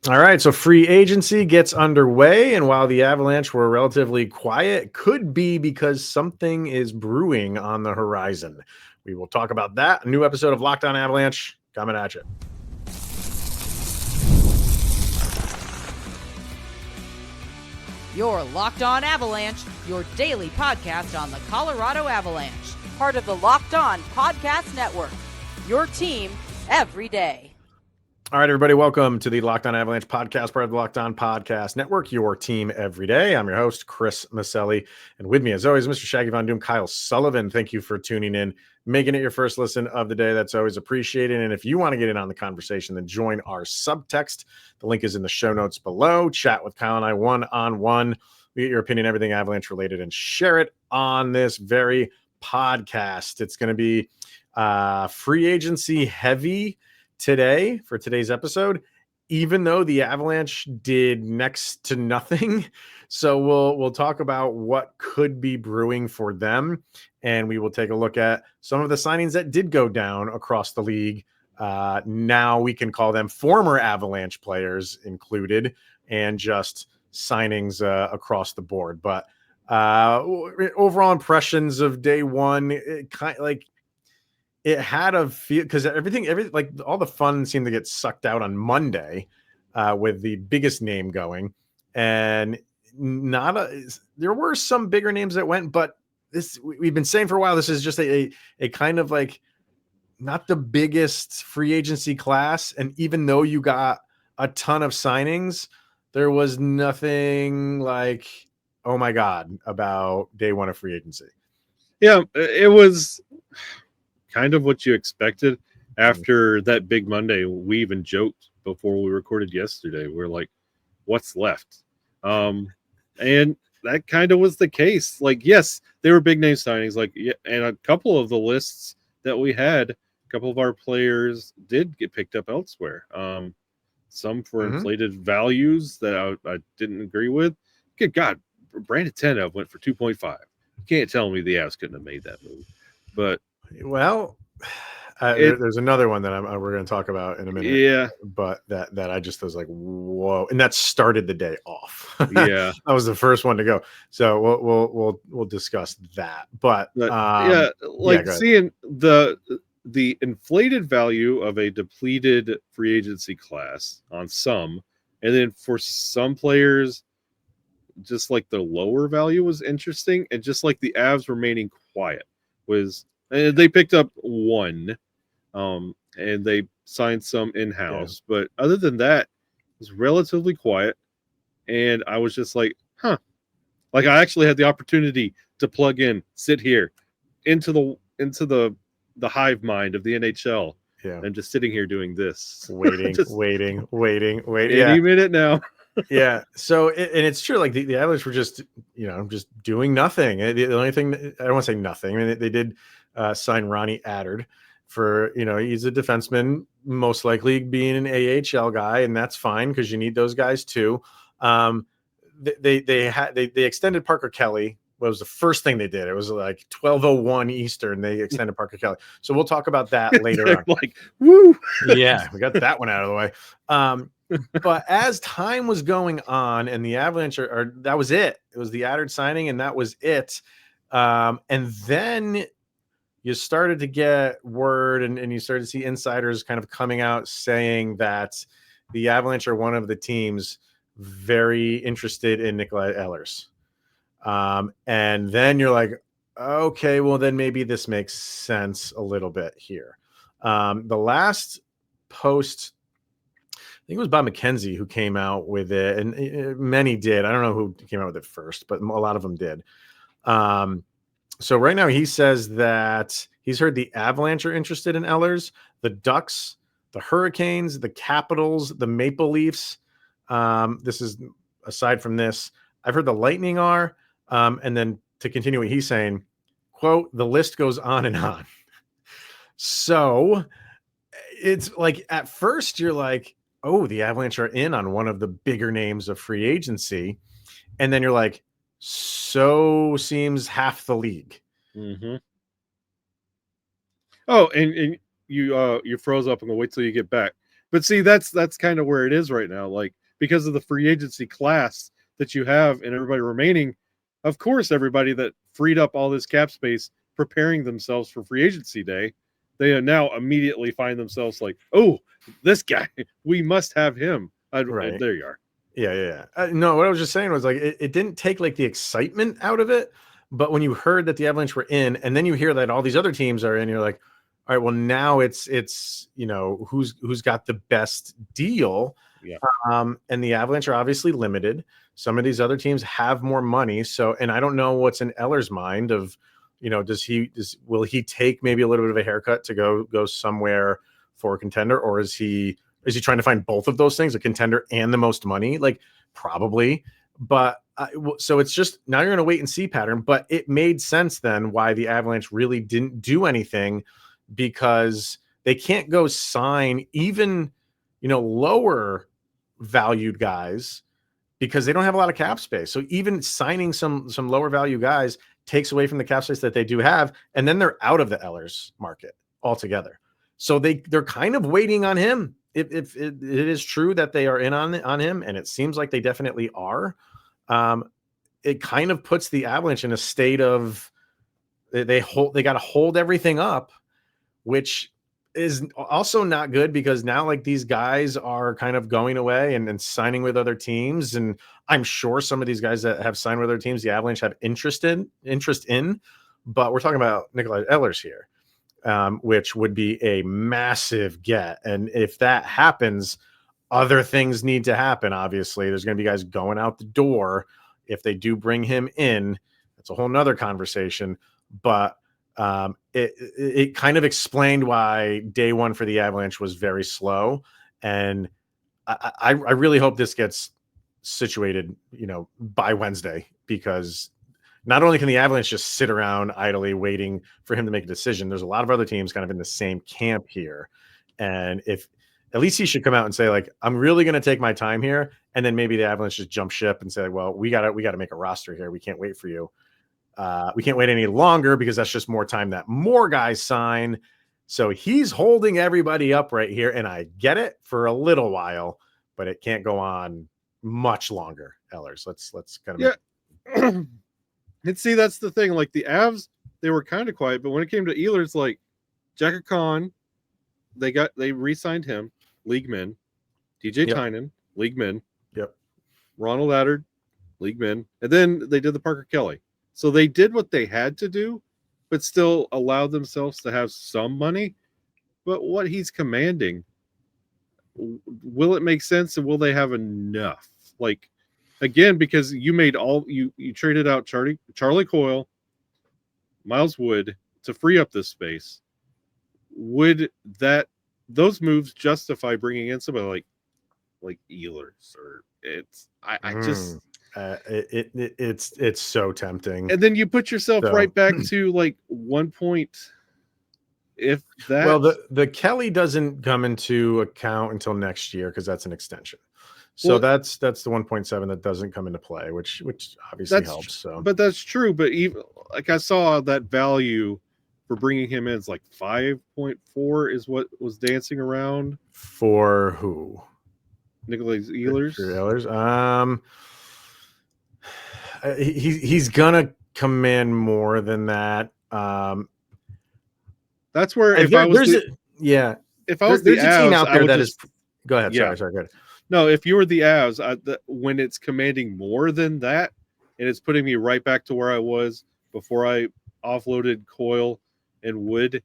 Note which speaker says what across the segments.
Speaker 1: All right, so free agency gets underway, and while the Avalanche were relatively quiet, could be because something is brewing on the horizon. We will talk about that. A new episode of Locked On Avalanche coming at you.
Speaker 2: You're Locked On Avalanche, your daily podcast on the Colorado Avalanche. Part of the Locked On Podcast Network, your team every day.
Speaker 1: All right, everybody, welcome to the Locked On Avalanche podcast, part of the Locked On Podcast Network, your team every day. I'm your host, Chris Maselli, and with me, as always, Mr. Shaggy Von Doom, Kyle Sullivan. Thank you for tuning in, making it your first listen of the day. That's always appreciated. And if you want to get in on the conversation, then join our subtext. The link is in the show notes below. Chat with Kyle and I one-on-one. We get your opinion, everything Avalanche related, and share it on this very podcast. It's going to be free agency heavy today for today's episode, even though the Avalanche did next to nothing. So we'll talk about what could be brewing for them, and we will take a look at some of the signings that did go down across the league. Now we can call them former Avalanche players included, and just signings across the board. But overall impressions of day one, it had a feel, because everything like all the fun seemed to get sucked out on Monday with the biggest name going, and there were some bigger names that went, but we've been saying for a while, this is just a kind of like not the biggest free agency class. And even though you got a ton of signings, there was nothing like, oh my God, about day one of free agency.
Speaker 3: Yeah, it was kind of what you expected after that big Monday. We even joked before we recorded yesterday. We're like, what's left? And that kind of was the case. Like, yes, they were big name signings. Like, yeah, and a couple of the lists that we had, a couple of our players did get picked up elsewhere. Some for inflated values that I didn't agree with. Good God, Brandon Tanev went for 2.5. You can't tell me the Avs couldn't have made that move. But
Speaker 1: well, there's another one that we're going to talk about in a minute.
Speaker 3: Yeah,
Speaker 1: but that I just was like, whoa, and that started the day off.
Speaker 3: Yeah,
Speaker 1: that was the first one to go. So we'll discuss that. But
Speaker 3: seeing the inflated value of a depleted free agency class on some, and then for some players, just like the lower value was interesting, and just like the Avs remaining quiet was. And they picked up one, and they signed some in-house. Yeah. But other than that, it was relatively quiet. And I was just like, huh. Like, I actually had the opportunity to plug in, sit here, into the hive mind of the NHL.
Speaker 1: Yeah.
Speaker 3: I'm just sitting here doing this.
Speaker 1: Waiting.
Speaker 3: Any minute now.
Speaker 1: Yeah. So, and it's true. Like the Islanders were just doing nothing. The only thing, I don't want to say nothing. I mean, they did sign Ronnie Attard for, he's a defenseman, most likely being an AHL guy, and that's fine because you need those guys too. They extended Parker Kelly. What was the first thing they did? It was like 12:01 Eastern. They extended Parker Kelly. So we'll talk about that later on.
Speaker 3: Like, woo!
Speaker 1: Yeah, we got that one out of the way. But as time was going on, and the Avalanche that was it. It was the Attard signing, and that was it. And then you started to get word, and you started to see insiders kind of coming out saying that the Avalanche are one of the teams very interested in Nikolai Ehlers. And then you're like, okay, well, then maybe this makes sense a little bit here. The last post, I think it was Bob McKenzie who came out with it, and many did. I don't know who came out with it first, but a lot of them did. So right now he says that he's heard the Avalanche are interested in Ehlers, the Ducks, the Hurricanes, the Capitals, the Maple Leafs. This is aside from this. I've heard the Lightning are, and then to continue what he's saying, quote, the list goes on and on. So it's like, at first you're like, oh, the Avalanche are in on one of the bigger names of free agency. And then you're like, so seems half the league.
Speaker 3: Mm-hmm. Oh, and you froze up. I'm gonna wait till you get back. But see, that's kind of where it is right now. Like, because of the free agency class that you have and everybody remaining, of course, everybody that freed up all this cap space preparing themselves for free agency day, they now immediately find themselves like, oh, this guy, we must have him.
Speaker 1: Right.
Speaker 3: There you are.
Speaker 1: Yeah. No, what I was just saying was like it didn't take like the excitement out of it, but when you heard that the Avalanche were in, and then you hear that all these other teams are in, you're like, all right, well now it's who's got the best deal.
Speaker 3: Yeah.
Speaker 1: And the Avalanche are obviously limited. Some of these other teams have more money, so and I don't know what's in Ehlers' mind of, will he take maybe a little bit of a haircut to go somewhere for a contender, or is he trying to find both of those things, a contender and the most money? Like, probably. But so it's just now you're going to wait and see pattern. But it made sense then why the Avalanche really didn't do anything, because they can't go sign even, lower valued guys because they don't have a lot of cap space. So even signing some lower value guys takes away from the cap space that they do have. And then they're out of the Ehlers market altogether. So they're kind of waiting on him. If it is true that they are in on him, and it seems like they definitely are, it kind of puts the Avalanche in a state of they got to hold everything up, which is also not good, because now like these guys are kind of going away and signing with other teams. And I'm sure some of these guys that have signed with other teams, the Avalanche have interest in, but we're talking about Nikolai Ehlers here. Which would be a massive get. And if that happens, other things need to happen. Obviously, there's going to be guys going out the door. If they do bring him in, that's a whole nother conversation. But it kind of explained why day one for the Avalanche was very slow. And I really hope this gets situated, by Wednesday, because not only can the Avalanche just sit around idly waiting for him to make a decision, there's a lot of other teams kind of in the same camp here. And if at least he should come out and say, like, I'm really going to take my time here. And then maybe the Avalanche just jump ship and say, well, we got to make a roster here. We can't wait for you. We can't wait any longer, because that's just more time that more guys sign. So he's holding everybody up right here. And I get it for a little while, but it can't go on much longer. Ehlers, let's kind of.
Speaker 3: Yeah. And see, that's the thing. Like the Avs, they were kind of quiet, but when it came to Ehlers, like Jack Khan, they re-signed him, league min. DJ Tynan, league min.
Speaker 1: Yep.
Speaker 3: Ronald Attard, league min. And then they did the Parker Kelly. So they did what they had to do, but still allowed themselves to have some money. But what he's commanding, will it make sense, and will they have enough? Like, again, because you traded out Charlie Coyle, Miles Wood to free up this space. Would those moves justify bringing in somebody like Ehlers? Or it's
Speaker 1: so tempting.
Speaker 3: And then you put yourself right back to like 1 point. If that,
Speaker 1: well, the Kelly doesn't come into account until next year, because that's an extension. So that's the 1.7 that doesn't come into play, which obviously helps. So,
Speaker 3: but that's true. But even like I saw that value for bringing him in is like 5.4 is what was dancing around.
Speaker 1: For who?
Speaker 3: Nikolai Ehlers.
Speaker 1: He's gonna command more than that.
Speaker 3: That's where if I was
Speaker 1: the team out there that is. Go ahead. Sorry. Go ahead.
Speaker 3: No, if you were the Avs, when it's commanding more than that, and it's putting me right back to where I was before I offloaded Coyle and Wood,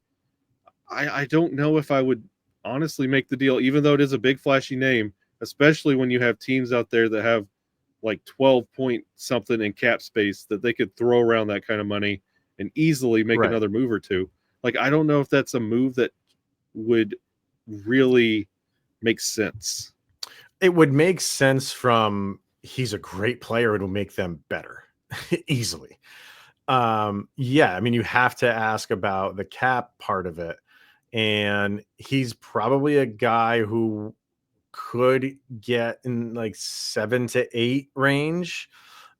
Speaker 3: I don't know if I would honestly make the deal, even though it is a big flashy name, especially when you have teams out there that have like 12 point something in cap space that they could throw around that kind of money and easily make another move or two. Like, I don't know if that's a move that would really make sense.
Speaker 1: It would make sense from he's a great player. It will make them better easily. I mean, you have to ask about the cap part of it. And he's probably a guy who could get in like 7 to 8 range.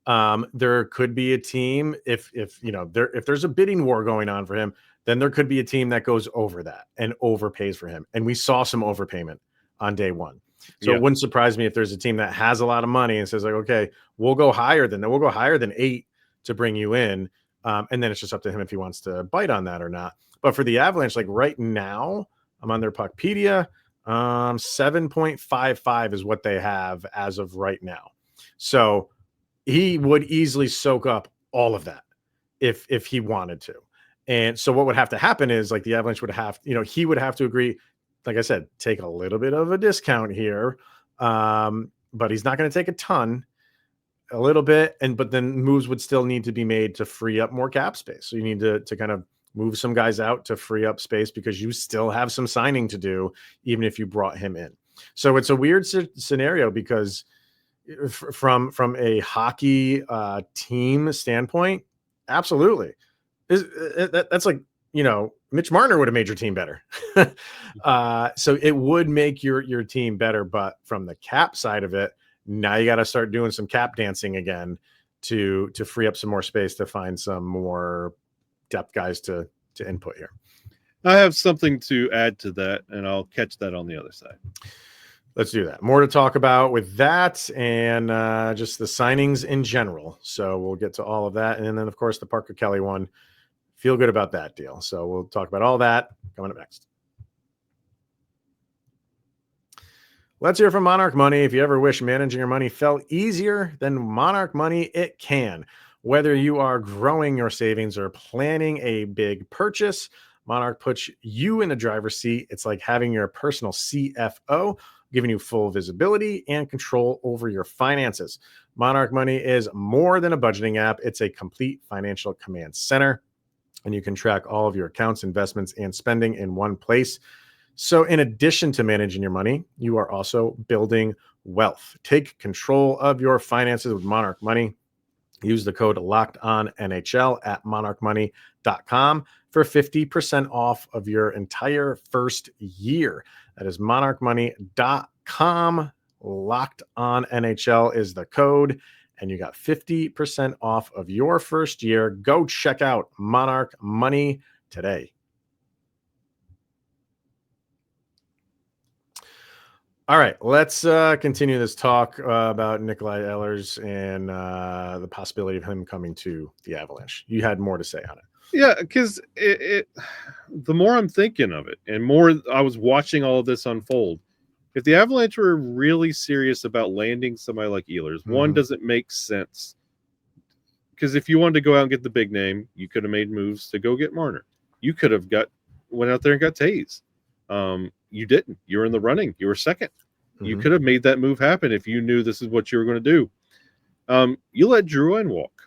Speaker 1: There could be a team if there's a bidding war going on for him, then there could be a team that goes over that and overpays for him. And we saw some overpayment on day one. So it wouldn't surprise me if there's a team that has a lot of money and says like, okay, we'll go higher than 8 to bring you in. And then it's just up to him if he wants to bite on that or not. But for the Avalanche, like right now, I'm on their Puckpedia. 7.55 is what they have as of right now. So he would easily soak up all of that if he wanted to. And so what would have to happen is like the Avalanche would have, he would have to agree, like I said, take a little bit of a discount here. But he's not going to take a ton, a little bit. But then moves would still need to be made to free up more cap space. So you need to kind of move some guys out to free up space because you still have some signing to do, even if you brought him in. So it's a weird scenario because from a hockey team standpoint, absolutely. That's like, Mitch Marner would have made your team better. So it would make your team better. But from the cap side of it, now you got to start doing some cap dancing again to free up some more space to find some more depth guys to input here.
Speaker 3: I have something to add to that, and I'll catch that on the other side.
Speaker 1: Let's do that. More to talk about with that and just the signings in general. So we'll get to all of that. And then, of course, the Parker Kelly one. Feel good about that deal. So we'll talk about all that coming up next. Let's hear from Monarch Money. If you ever wish managing your money felt easier than Monarch Money, it can. Whether you are growing your savings or planning a big purchase, Monarch puts you in the driver's seat. It's like having your personal CFO, giving you full visibility and control over your finances. Monarch Money is more than a budgeting app. It's a complete financial command center, and you can track all of your accounts, investments, and spending in one place. So in addition to managing your money, you are also building wealth. Take control of your finances with Monarch Money. Use the code LOCKEDONNHL at monarchmoney.com for 50% off of your entire first year. That is monarchmoney.com. LOCKEDONNHL is the code, and you got 50% off of your first year. Go check out Monarch Money today. All right, let's continue this talk about Nikolai Ehlers and the possibility of him coming to the Avalanche. You had more to say on it.
Speaker 3: Yeah, because the more I'm thinking of it and more I was watching all of this unfold, if the Avalanche were really serious about landing somebody like Ehlers, one, doesn't make sense. Because if you wanted to go out and get the big name, you could have made moves to go get Marner. You could have went out there and got Taves. You didn't. You were in the running. You were second. You could have made that move happen if you knew this is what you were going to do. You let Drouin walk.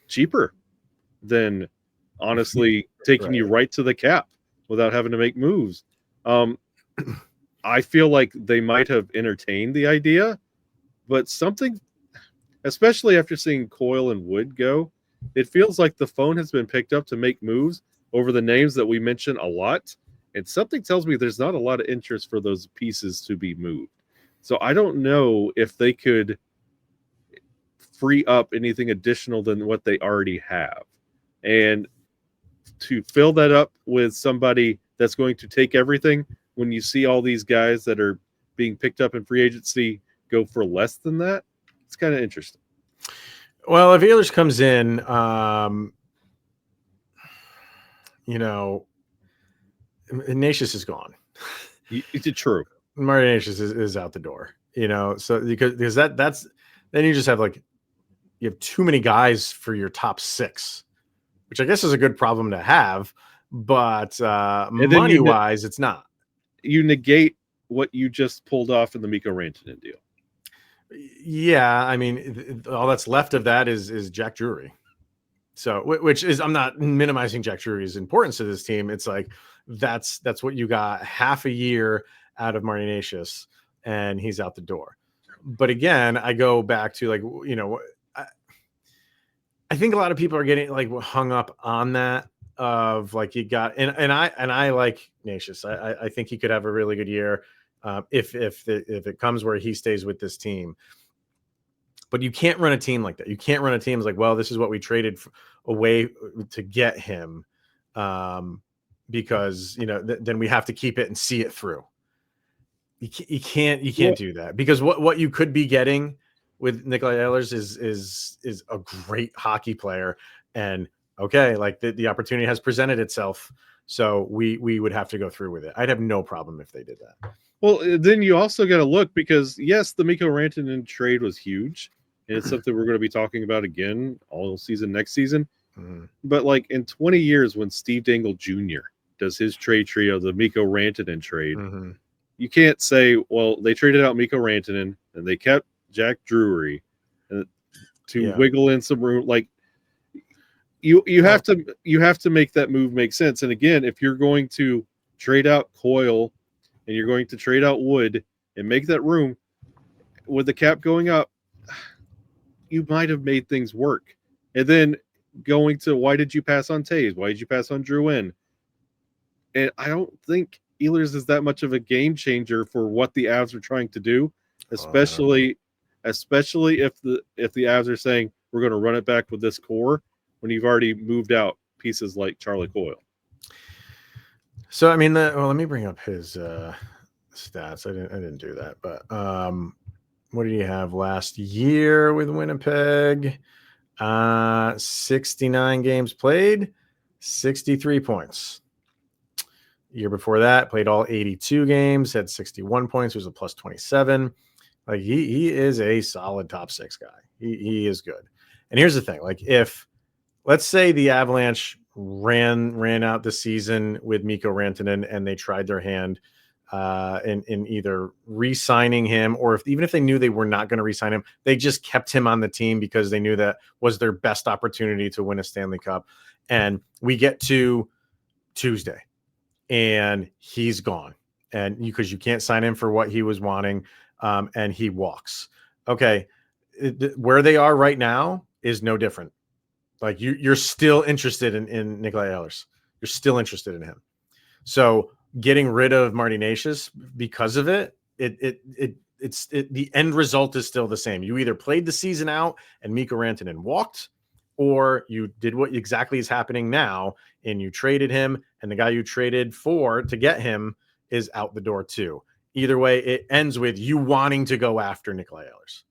Speaker 3: Cheaper than, honestly, taking you right to the cap without having to make moves. I feel like they might have entertained the idea, but something, especially after seeing Coyle and Wood go, it feels like the phone has been picked up to make moves over the names that we mention a lot, and something tells me there's not a lot of interest for those pieces to be moved. So I don't know if they could free up anything additional than what they already have. And to fill that up with somebody that's going to take everything, when you see all these guys that are being picked up in free agency go for less than that, it's kind of interesting.
Speaker 1: Well, if Ehlers comes in, Ignatius is gone.
Speaker 3: It's true.
Speaker 1: Martin Ignatius is out the door. So because that's then you just have you have too many guys for your top six, which I guess is a good problem to have, but money wise, it's not.
Speaker 3: You negate what you just pulled off in the Mikko Rantanen deal.
Speaker 1: Yeah, I mean, all that's left of that is Jack Drury. So, which is, I'm not minimizing Jack Drury's importance to this team. It's like that's what you got, half a year out of Martin Ignatius, and he's out the door. But again, I go back to I think a lot of people are getting hung up on that of you got and I like Ignatius. I think he could have a really good year if it comes where he stays with this team. But you can't run a team like that. You can't run a team well, this is what we traded away to get him. because then we have to keep it and see it through. You can't do that, because what you could be getting with Nikolai Ehlers is a great hockey player, and okay, like the opportunity has presented itself, so we would have to go through with it. I'd have no problem if they did that.
Speaker 3: Well, then you also got to look, because yes, the Mikko Rantanen trade was huge, and it's something we're going to be talking about again all season next season. But like in 20 years, when Steve Dangle Jr. does his trade trio, the Mikko Rantanen trade, you can't say, well, they traded out Mikko Rantanen and they kept Jack Drury to wiggle in some room. Like you have to make that move make sense. And again, if you're going to trade out Coyle and you're going to trade out Wood and make that room with the cap going up, you might have made things work. And then going to, why did you pass on Taves? Why did you pass on Drouin? And I don't think Ehlers is that much of a game changer for what the Avs are trying to do, especially if the Avs are saying we're going to run it back with this core when you've already moved out pieces like Charlie Coyle.
Speaker 1: So I mean, let me bring up his stats. I didn't do that, but what did he have last year with Winnipeg? 69 games played, 63 points. Year before that, played all 82 games, had 61 points, was a plus 27. Like he is a solid top 6 guy. He is good. And here's the thing: like, if let's say the Avalanche ran out the season with Mikko Rantanen and they tried their hand in either re-signing him, or even if they knew they were not going to re-sign him, they just kept him on the team because they knew that was their best opportunity to win a Stanley Cup. And we get to Tuesday and he's gone, and because you can't sign him for what he was wanting, and he walks. Okay, where they are right now is no different. Like you're still interested in Nikolai Ehlers. You're still interested in him. So getting rid of Marty Necas because of it, the end result is still the same. You either played the season out and Mikko Rantanen walked, or you did what exactly is happening now, and you traded him, and the guy you traded for to get him is out the door too. Either way, it ends with you wanting to go after Nikolai Ehlers.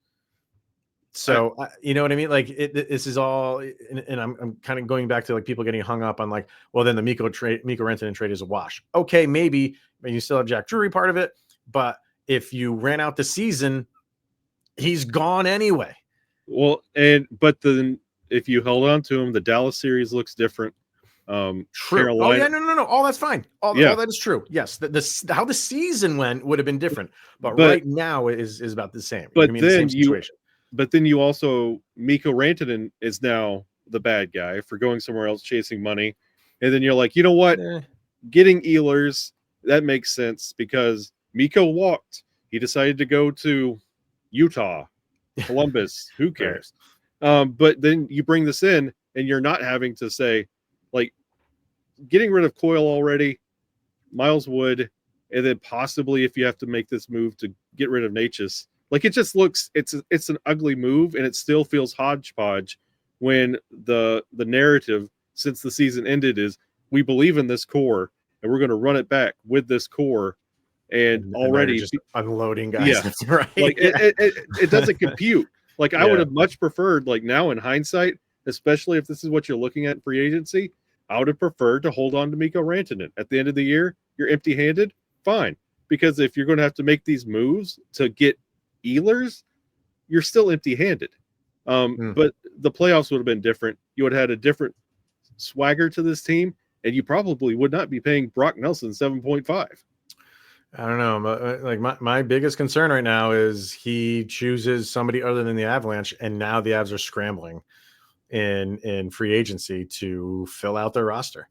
Speaker 1: So you know what I mean? Like this is all, and I'm kind of going back to like people getting hung up on like, well, then the Mikko Rantanen trade is a wash. Okay, maybe, but you still have Jack Drury part of it. But if you ran out the season, he's gone anyway.
Speaker 3: Well, but then if you held on to him, the Dallas series looks different.
Speaker 1: True.
Speaker 3: Carolina,
Speaker 1: oh yeah, no. All that's fine. All that is true. Yes, how the season went would have been different, but right now is about the same.
Speaker 3: But
Speaker 1: the
Speaker 3: then
Speaker 1: same situation.
Speaker 3: But then you also, Mikko Rantanen is now the bad guy for going somewhere else chasing money. And then you're like, you know what? Getting Ehlers, that makes sense because Mikko walked. He decided to go to Utah, Columbus. Who cares? But then you bring this in and you're not having to say, like, getting rid of Coyle already, Miles Wood, and then possibly if you have to make this move to get rid of Necas. Like it just looks, it's an ugly move, and it still feels hodgepodge when the narrative since the season ended is we believe in this core and we're going to run it back with this core, and already
Speaker 1: just unloading guys.
Speaker 3: Yeah,
Speaker 1: right.
Speaker 3: Like it doesn't compute. Like I would have much preferred, like now in hindsight, especially if this is what you're looking at in free agency, I would have preferred to hold on to Mikko Rantanen. At the end of the year, you're empty-handed, fine, because if you're going to have to make these moves to get Ehlers, you're still empty-handed. But the playoffs would have been different. You would have had a different swagger to this team, and you probably would not be paying Brock Nelson 7.5.
Speaker 1: I don't know, but like my biggest concern right now is he chooses somebody other than the Avalanche, and now the Avs are scrambling in free agency to fill out their roster,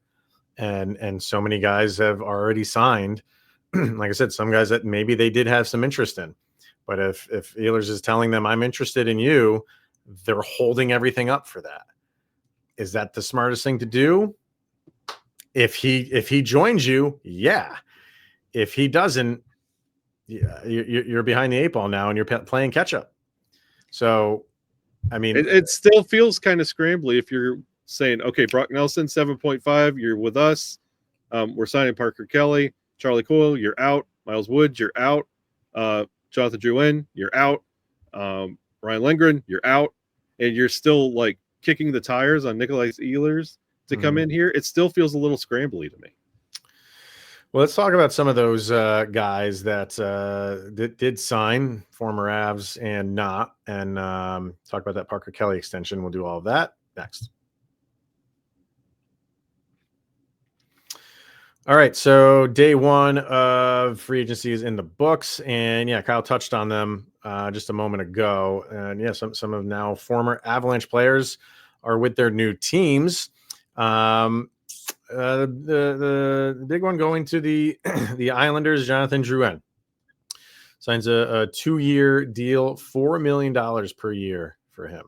Speaker 1: and so many guys have already signed. Like I said, some guys that maybe they did have some interest in. But if Ehlers is telling them, I'm interested in you, they're holding everything up for that. Is that the smartest thing to do? If he joins you, yeah. If he doesn't, yeah, you're behind the 8 ball now, and you're playing catch up. So, I mean,
Speaker 3: it still feels kind of scrambly if you're saying, okay, Brock Nelson 7.5, you're with us. We're signing Parker Kelly, Charlie Coyle, you're out. Miles Wood, you're out. Jonathan Drouin, you're out. Ryan Lindgren, you're out. And you're still like kicking the tires on Nikolai Ehlers to come in here. It still feels a little scrambly to me.
Speaker 1: Well, let's talk about some of those guys that did sign, former Avs and not, and talk about that Parker Kelly extension. We'll do all of that next. All right, so day one of free agency is in the books, and yeah, Kyle touched on them just a moment ago. And yeah, some of now former Avalanche players are with their new teams. The big one going to the the Islanders, Jonathan Drouin signs a 2-year deal, $4 million per year for him.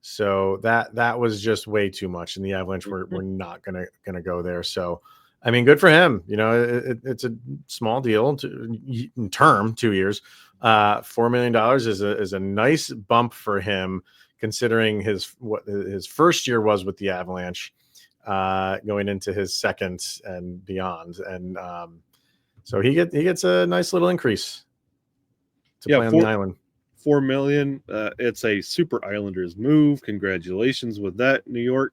Speaker 1: So that was just way too much, and the Avalanche were not gonna go there. So I mean, good for him. You know, it's a small deal in term, 2 years. $4 million is a nice bump for him, considering what his first year was with the Avalanche, going into his second and beyond. And so he gets a nice little increase to play on the island.
Speaker 3: $4 million. It's a super Islanders move. Congratulations with that, New York.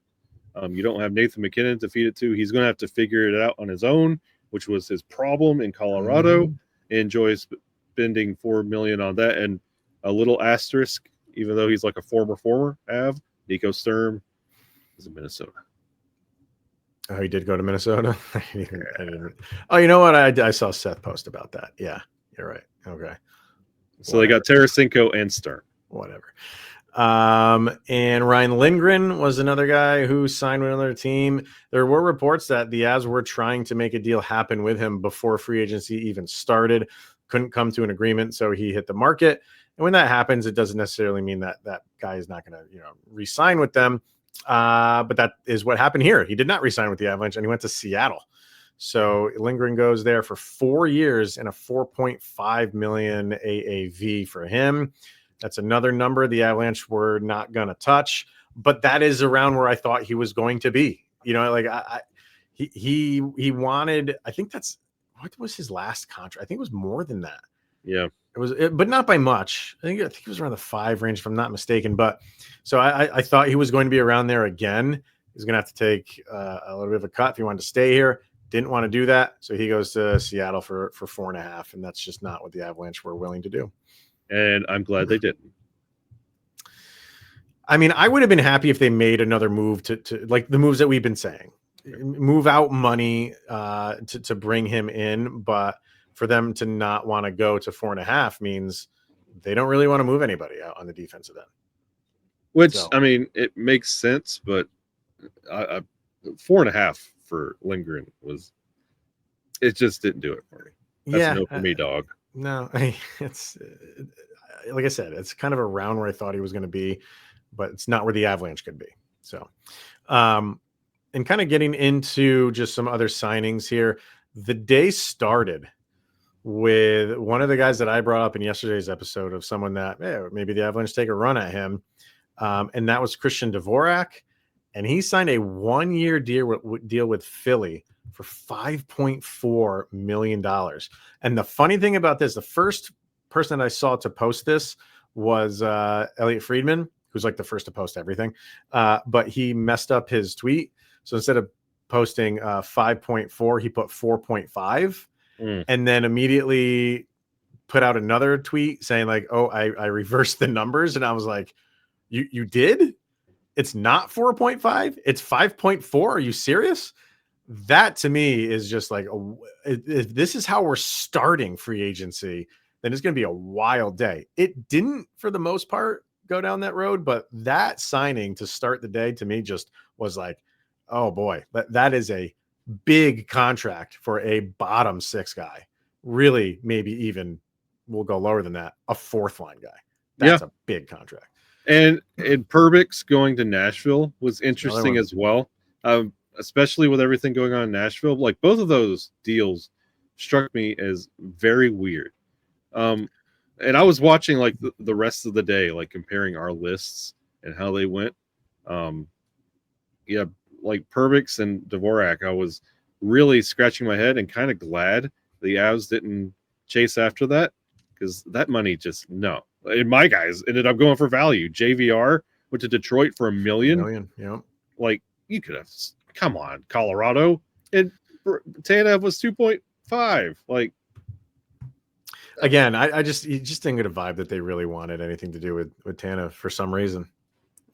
Speaker 3: You don't have Nathan McKinnon to feed it to. He's going to have to figure it out on his own, which was his problem in Colorado. Enjoy spending $4 million on that, and a little asterisk, even though he's like a former Av, Nico Sturm is in Minnesota.
Speaker 1: Oh, he did go to Minnesota? I didn't. Oh, you know what? I saw Seth post about that. Yeah, you're right. Okay.
Speaker 3: So they got Tarasenko and Sturm.
Speaker 1: Whatever. And Ryan Lindgren was another guy who signed with another team. There were reports that the Avs were trying to make a deal happen with him before free agency even started. Couldn't come to an agreement, so he hit the market. And when that happens, it doesn't necessarily mean that guy is not going to, re-sign with them. But that is what happened here. He did not re-sign with the Avalanche, and he went to Seattle. So Lindgren goes there for 4 years and a $4.5 million AAV for him. That's another number the Avalanche were not going to touch, but that is around where I thought he was going to be. He wanted, I think what was his last contract? I think it was more than that.
Speaker 3: Yeah.
Speaker 1: But not by much. I think it was around the 5 range, if I'm not mistaken. But so I thought he was going to be around there again. He's going to have to take a little bit of a cut if he wanted to stay here. Didn't want to do that. So he goes to Seattle for 4.5. And that's just not what the Avalanche were willing to do.
Speaker 3: And I'm glad they didn't.
Speaker 1: I mean, I would have been happy if they made another move to like the moves that we've been saying, move out money to bring him in. But for them to not want to go to 4.5 means they don't really want to move anybody out on the defensive end.
Speaker 3: Which, I mean, it makes sense, but 4.5 for Lindgren it just didn't do it for me. That's a no for me, dog.
Speaker 1: No, it's like I said, it's kind of around where I thought he was going to be, but it's not where the Avalanche could be. So, and kind of getting into just some other signings here. The day started with one of the guys that I brought up in yesterday's episode of someone that maybe the Avalanche take a run at him. And that was Christian Dvorak. And he signed a 1-year deal with Philly for $5.4 million. And the funny thing about this, the first person that I saw to post this was Elliot Friedman, who's like the first to post everything. But he messed up his tweet. So instead of posting 5.4, he put 4.5 and then immediately put out another tweet saying like, oh, I reversed the numbers. And I was like, you did? It's not 4.5. It's 5.4. Are you serious? That to me is just like, if this is how we're starting free agency, then it's going to be a wild day. It didn't, for the most part, go down that road, but that signing to start the day to me just was like, oh boy, that is a big contract for a bottom 6 guy. Really, maybe even we'll go lower than that, a 4th line guy. That's a big contract.
Speaker 3: And Perbix going to Nashville was interesting as well, especially with everything going on in Nashville. Like both of those deals struck me as very weird. And I was watching like the rest of the day, like comparing our lists and how they went. Like Perbix and Dvorak, I was really scratching my head and kind of glad the Avs didn't chase after that, because that money just no. And my guys ended up going for value. JVR went to Detroit for $1 million.
Speaker 1: Yeah.
Speaker 3: Like, you could have, come on, Colorado. And Tanev was 2.5. Like,
Speaker 1: again, I just didn't get a vibe that they really wanted anything to do with Tanev for some reason.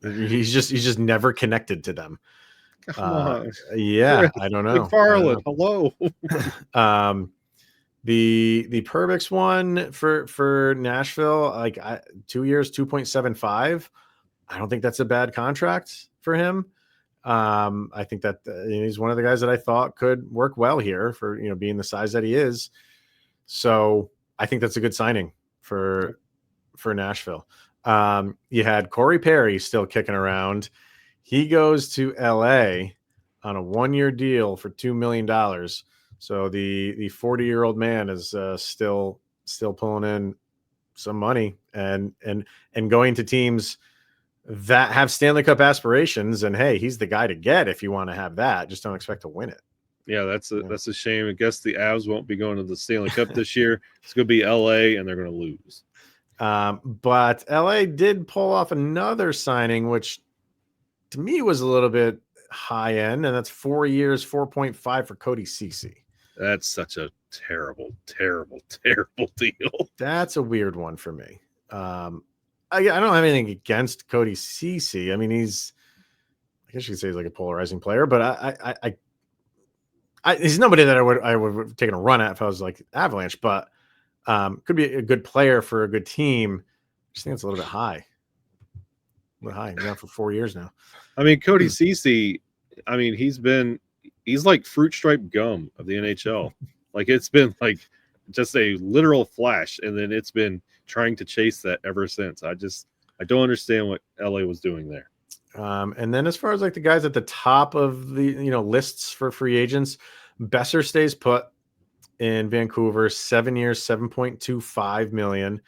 Speaker 1: He's just never connected to them.
Speaker 3: Come on.
Speaker 1: Yeah, I don't know.
Speaker 3: McFarland, hello.
Speaker 1: The Perbix one for Nashville, like 2 years, 2.75. I don't think that's a bad contract for him. I think that he's one of the guys that I thought could work well here for, being the size that he is. So I think that's a good signing for Nashville. You had Corey Perry still kicking around. He goes to LA on a 1-year deal for $2 million. So the 40-year-old man is still pulling in some money and going to teams that have Stanley Cup aspirations. And hey, he's the guy to get if you want to have that. Just don't expect to win it.
Speaker 3: Yeah, that's a shame. I guess the Avs won't be going to the Stanley Cup this year. It's going to be LA, and they're going to lose.
Speaker 1: But LA did pull off another signing, which to me was a little bit high end, and that's 4 years, 4.5 for Cody Ceci.
Speaker 3: That's such a terrible, terrible, terrible deal.
Speaker 1: That's a weird one for me. I don't have anything against Cody Ceci. I mean, I guess you could say he's like a polarizing player, but he's nobody that I would have taken a run at if I was like Avalanche, but could be a good player for a good team. I just think it's a little bit high. A little high. He's been out for 4 years now.
Speaker 3: I mean, Cody Ceci, I mean, he's like fruit stripe gum of the NHL. Like, it's been like just a literal flash, and then it's been trying to chase that ever since. I don't understand what LA was doing there.
Speaker 1: And then as far as like the guys at the top of the lists for free agents, Besser stays put in Vancouver, 7 years, $7.25 million.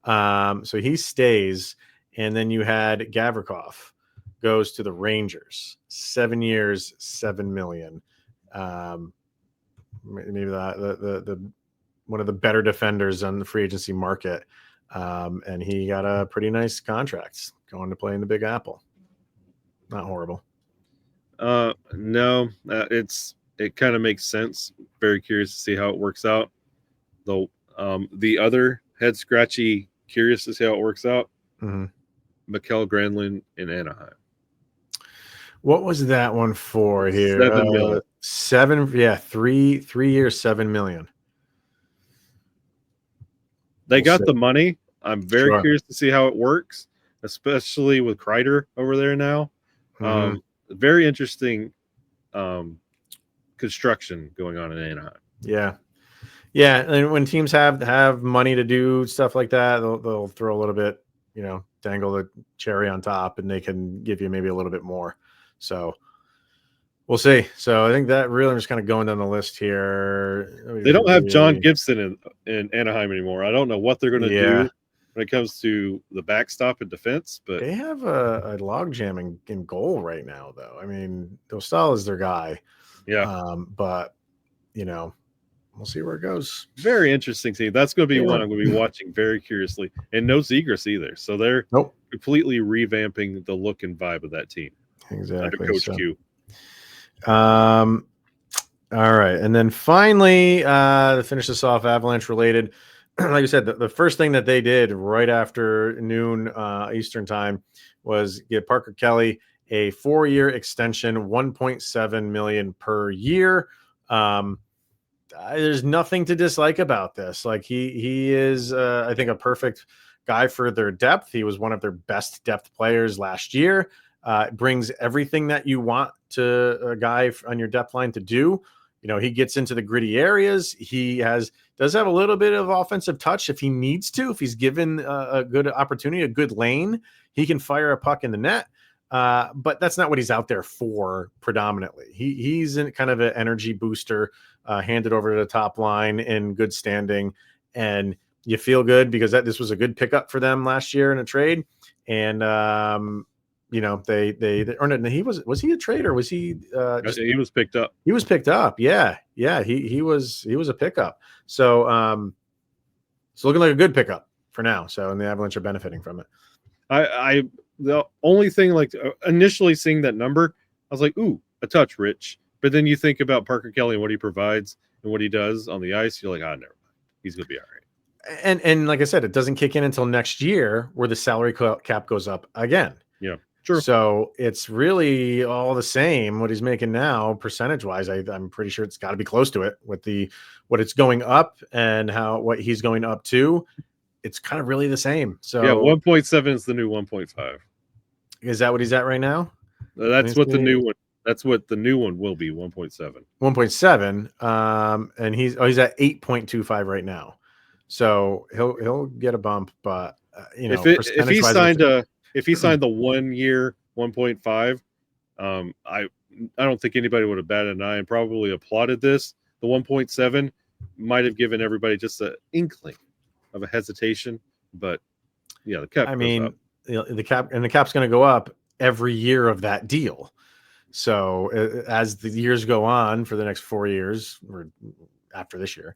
Speaker 1: So he stays. And then you had Gavrikov goes to the Rangers, 7 years, $7 million. Maybe the one of the better defenders on the free agency market. And he got a pretty nice contract going to play in the Big Apple. Not horrible.
Speaker 3: No, it kind of makes sense. Very curious to see how it works out. Though the other head scratchy, curious to see how it works out.
Speaker 1: Mm-hmm.
Speaker 3: Mikael Granlund in Anaheim.
Speaker 1: What was that one for here?
Speaker 3: $7 million.
Speaker 1: 3 years, $7 million.
Speaker 3: They got the money. I'm very curious to see how it works, especially with Kreider over there now.
Speaker 1: Mm-hmm.
Speaker 3: Very interesting construction going on in Anaheim.
Speaker 1: Yeah. And when teams have money to do stuff like that, they'll throw a little bit, dangle the cherry on top, and they can give you maybe a little bit more. So we'll see. So I think that really, I'm just kind of going down the list here.
Speaker 3: They don't have John Gibson in Anaheim anymore. I don't know what they're going to do when it comes to the backstop and defense, but
Speaker 1: they have a log jam in goal right now, though. I mean, Dostal is their guy.
Speaker 3: Yeah.
Speaker 1: But we'll see where it goes.
Speaker 3: Very interesting team. That's going to be one I'm going to be watching very curiously. And no Zegras either. So they're completely revamping the look and vibe of that team.
Speaker 1: Exactly.
Speaker 3: Under Coach Q.
Speaker 1: All right. And then finally, to finish this off, Avalanche related, like I said, the first thing that they did right after noon Eastern time was give Parker Kelly a 4-year extension, $1.7 million per year. There's nothing to dislike about this. Like he is, I think, a perfect guy for their depth. He was one of their best depth players last year. Brings everything that you want to a guy on your depth line to do. He gets into the gritty areas. He does have a little bit of offensive touch if he needs to. If he's given a good opportunity, a good lane, he can fire a puck in the net. But that's not what he's out there for predominantly. He's in kind of an energy booster, handed over to the top line in good standing, and you feel good because this was a good pickup for them last year in a trade. And you know, they or no, he was he a trade or was he
Speaker 3: he was picked up.
Speaker 1: He was picked up. Yeah. He was a pickup. So it's looking like a good pickup for now. So, and the Avalanche are benefiting from it.
Speaker 3: The only thing, like, initially seeing that number, I was like, ooh, a touch rich. But then you think about Parker Kelly and what he provides and what he does on the ice. You're like, never mind. He's going to be all right.
Speaker 1: And like I said, it doesn't kick in until next year where the salary cap goes up again.
Speaker 3: Yeah, true.
Speaker 1: So it's really all the same what he's making now, percentage wise. I'm pretty sure it's got to be close to it with what it's going up and what he's going up to. It's kind of really the same. So
Speaker 3: yeah, 1.7 is the new 1.5.
Speaker 1: Is that what he's at right now?
Speaker 3: That's what the new one. That's what the new one will be. 1.7.
Speaker 1: 1.7. And he's at 8.25 right now. So he'll get a bump, but
Speaker 3: if he signed the 1 year 1.5, I don't think anybody would have batted an eye and probably applauded this. The 1.7 might have given everybody just an inkling of a hesitation, but yeah, the cap.
Speaker 1: I mean, the cap's going to go up every year of that deal. So as the years go on for the next 4 years or after this year,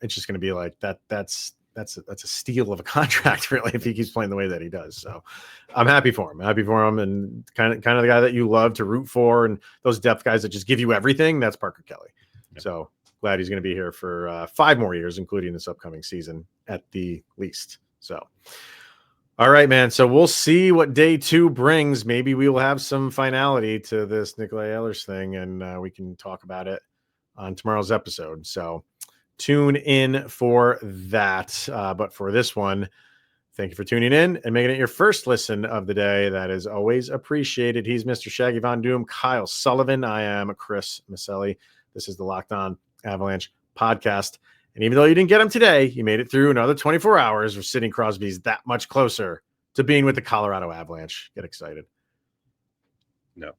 Speaker 1: it's just going to be like that. That's a steal of a contract, really, if he keeps playing the way that he does. So I'm happy for him. And kind of the guy that you love to root for, and those depth guys that just give you everything. That's Parker Kelly. Yeah. So glad he's going to be here for 5 more years, including this upcoming season at the least. So, all right, man. So we'll see what day 2 brings. Maybe we will have some finality to this Nikolai Ehlers thing, and we can talk about it on tomorrow's episode. So tune in for that. But for this one, thank you for tuning in and making it your first listen of the day. That is always appreciated. He's Mr. Shaggy Von Doom, Kyle Sullivan. I am Chris Maselli. This is the Locked On Avalanche podcast. And even though you didn't get him today, you made it through another 24 hours of Sidney Crosby's that much closer to being with the Colorado Avalanche. Get excited.
Speaker 3: No.